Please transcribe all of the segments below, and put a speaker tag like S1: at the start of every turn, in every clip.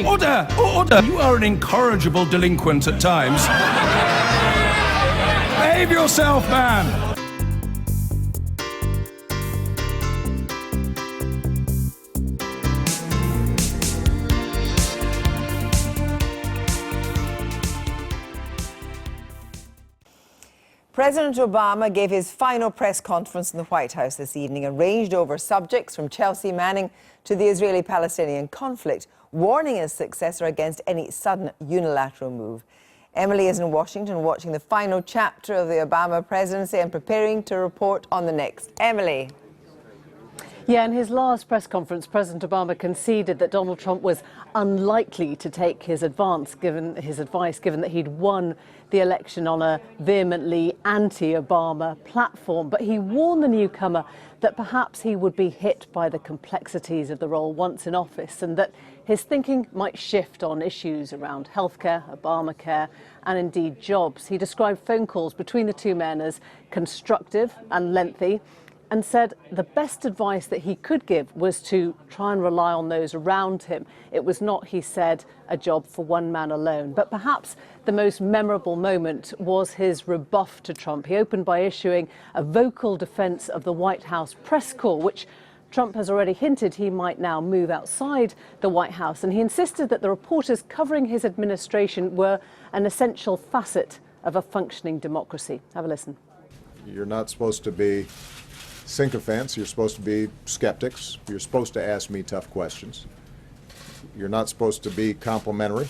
S1: Order! Order! You are an incorrigible delinquent at times. Behave yourself, man!
S2: President Obama gave his final press conference in the White House this evening and ranged over subjects from Chelsea Manning to the Israeli-Palestinian conflict, warning his successor against any sudden unilateral move. Emily is in Washington watching the final chapter of the Obama presidency and preparing to report on the next. Emily.
S3: Yeah, in his last press conference, President Obama conceded that Donald Trump was unlikely to take his advice, given that he'd won the election on a vehemently anti-Obama platform. But he warned the newcomer that perhaps he would be hit by the complexities of the role once in office and that his thinking might shift on issues around healthcare, Obamacare, and indeed jobs. He described phone calls between the two men as constructive and lengthy, and said the best advice that he could give was to try and rely on those around him. It was not, he said, a job for one man alone. But perhaps the most memorable moment was his rebuff to Trump. He opened by issuing a vocal defense of the White House press corps, which Trump has already hinted he might now move outside the White House. And he insisted that the reporters covering his administration were an essential facet of a functioning democracy. Have a listen.
S4: You're not supposed to be sycophants. You're supposed to be skeptics. You're supposed to ask me tough questions. You're not supposed to be complimentary,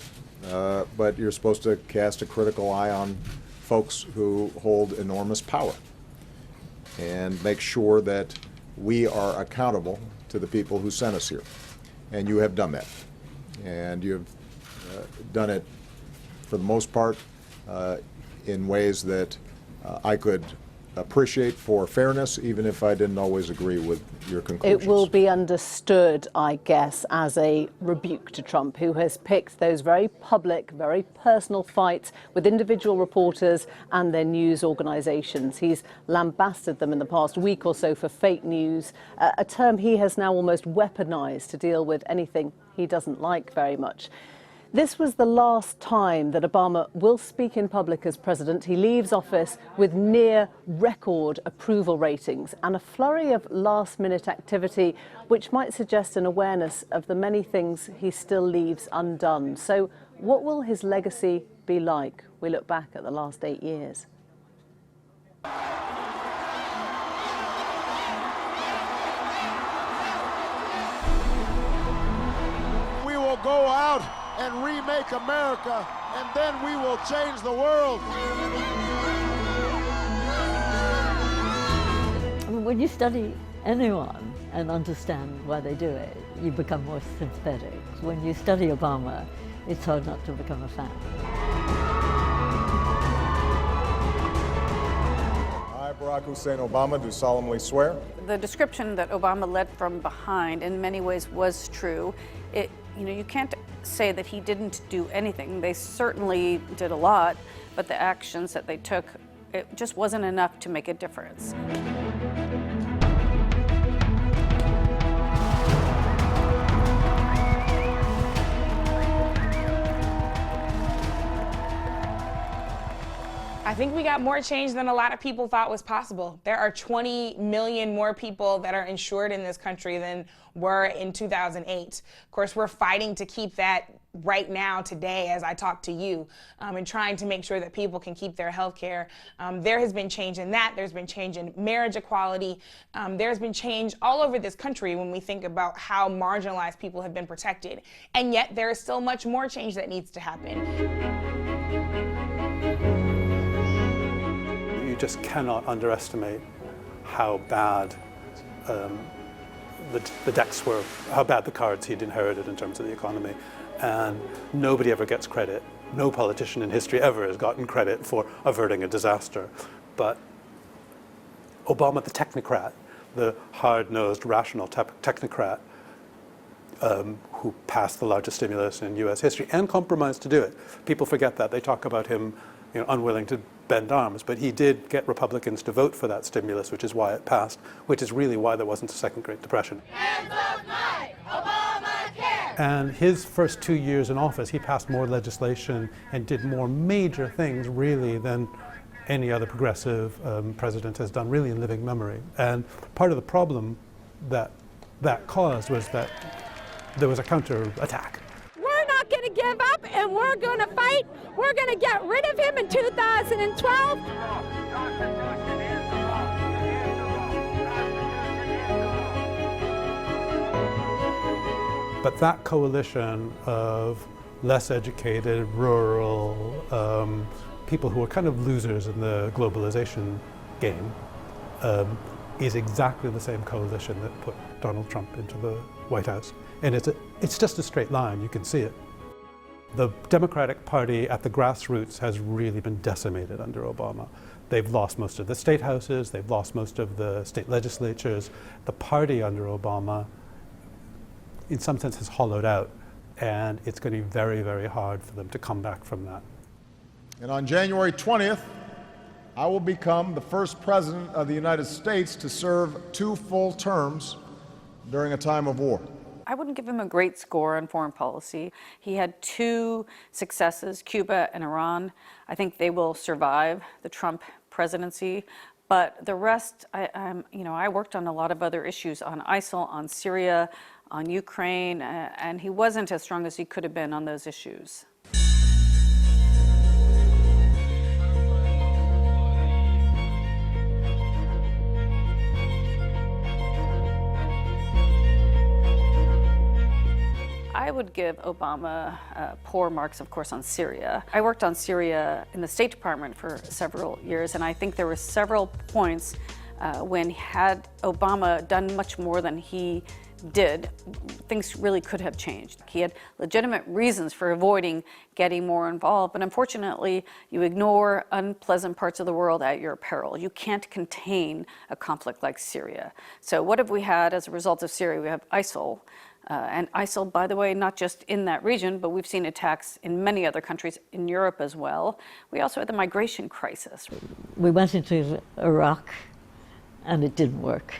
S4: but you're supposed to cast a critical eye on folks who hold enormous power and make sure that we are accountable to the people who sent us here. And you have done that. And you've done it, for the most part, in ways that I could appreciate for fairness, even if I didn't always agree with your conclusions.
S3: It will be understood, I guess, as a rebuke to Trump, who has picked those very public, very personal fights with individual reporters and their news organizations. He's lambasted them in the past week or so for fake news, a term he has now almost weaponized to deal with anything he doesn't like very much. This was the last time that Obama will speak in public as president. He leaves office with near record approval ratings and a flurry of last-minute activity, which might suggest an awareness of the many things he still leaves undone. So what will his legacy be like? We look back at the last 8 years.
S5: We will go out and remake America, and then we will change the world.
S6: I mean, when you study anyone and understand why they do it, you become more sympathetic. When you study Obama, it's hard not to become a fan.
S4: I, Barack Hussein Obama, do solemnly swear.
S7: The description that Obama led from behind in many ways was true. You can't say that he didn't do anything. They certainly did a lot, but the actions that they took, it just wasn't enough to make a difference.
S8: I think we got more change than a lot of people thought was possible. There are 20 million more people that are insured in this country than were in 2008. Of course, we're fighting to keep that right now, today, as I talk to you, and trying to make sure that people can keep their health care. There has been change in that. There's been change in marriage equality. There's been change all over this country when we think about how marginalized people have been protected. And yet there is still much more change that needs to happen.
S9: You just cannot underestimate how bad the decks were, how bad the cards he'd inherited in terms of the economy. And nobody ever gets credit. No politician in history ever has gotten credit for averting a disaster. But Obama, the technocrat, the hard-nosed, rational technocrat, who passed the largest stimulus in U.S. history and compromised to do it. People forget that. They talk about him unwilling to bend arms, but he did get Republicans to vote for that stimulus, which is why it passed, which is really why there wasn't a second Great Depression.
S10: Hands up, Mike! Obamacare!
S9: And his first 2 years in office, he passed more legislation and did more major things, really, than any other progressive president has done, really, in living memory. And part of the problem that caused was that there was a counterattack.
S10: We're not going to give up, and we're going to fight. We're going to get rid of him in 2012.
S9: But that coalition of less educated, rural, people who are kind of losers in the globalization game is exactly the same coalition that put Donald Trump into the White House. And it's just a straight line, you can see it. The Democratic Party at the grassroots has really been decimated under Obama. They've lost most of the state houses, they've lost most of the state legislatures. The party under Obama, in some sense, has hollowed out, and it's going to be very, very hard for them to come back from that.
S5: And on January 20th, I will become the first president of the United States to serve 2 full terms during a time of war.
S7: I wouldn't give him a great score on foreign policy. He had 2 successes, Cuba and Iran. I think they will survive the Trump presidency. But the rest, I worked on a lot of other issues, on ISIL, on Syria, on Ukraine, and he wasn't as strong as he could have been on those issues. I would give Obama poor marks, of course, on Syria. I worked on Syria in the State Department for several years, and I think there were several points when had Obama done much more than he did, things really could have changed. He had legitimate reasons for avoiding getting more involved, but unfortunately, you ignore unpleasant parts of the world at your peril. You can't contain a conflict like Syria. So what have we had as a result of Syria? We have ISIL. And ISIL, by the way, not just in that region, but we've seen attacks in many other countries in Europe as well. We also had the migration crisis.
S6: We went into Iraq, and it didn't work.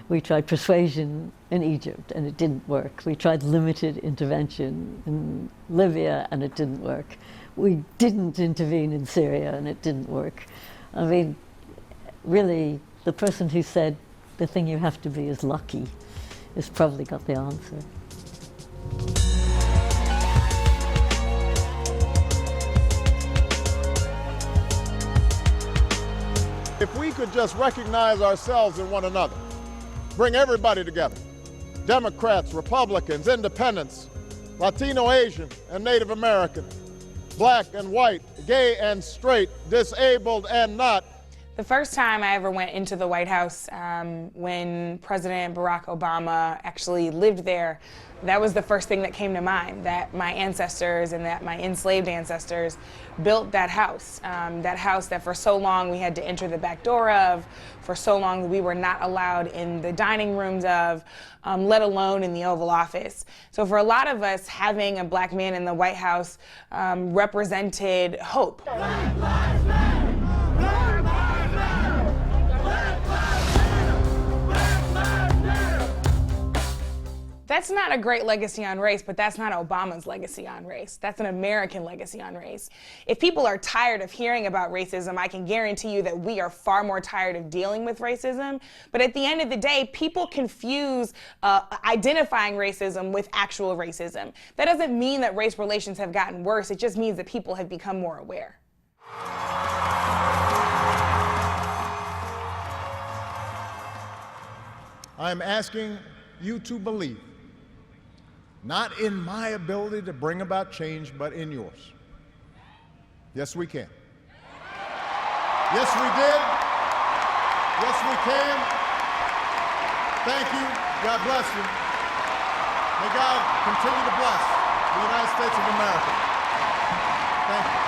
S6: We tried persuasion in Egypt, and it didn't work. We tried limited intervention in Libya, and it didn't work. We didn't intervene in Syria, and it didn't work. I mean, really, the person who said the thing you have to be is lucky has probably got the answer.
S5: If we could just recognize ourselves in one another, bring everybody together, Democrats, Republicans, Independents, Latino, Asian, and Native American, black and white, gay and straight, disabled and not.
S8: The first time I ever went into the White House, when President Barack Obama actually lived there, that was the first thing that came to mind, that my ancestors and that my enslaved ancestors built that house that for so long we had to enter the back door of, for so long we were not allowed in the dining rooms of, let alone in the Oval Office. So for a lot of us, having a black man in the White House represented hope. That's not a great legacy on race, but that's not Obama's legacy on race. That's an American legacy on race. If people are tired of hearing about racism, I can guarantee you that we are far more tired of dealing with racism. But at the end of the day, people confuse identifying racism with actual racism. That doesn't mean that race relations have gotten worse. It just means that people have become more aware.
S5: I'm asking you to believe, not in my ability to bring about change, but in yours. Yes, we can. Yes, we did. Yes, we can. Thank you. God bless you. May God continue to bless the United States of America. Thank you.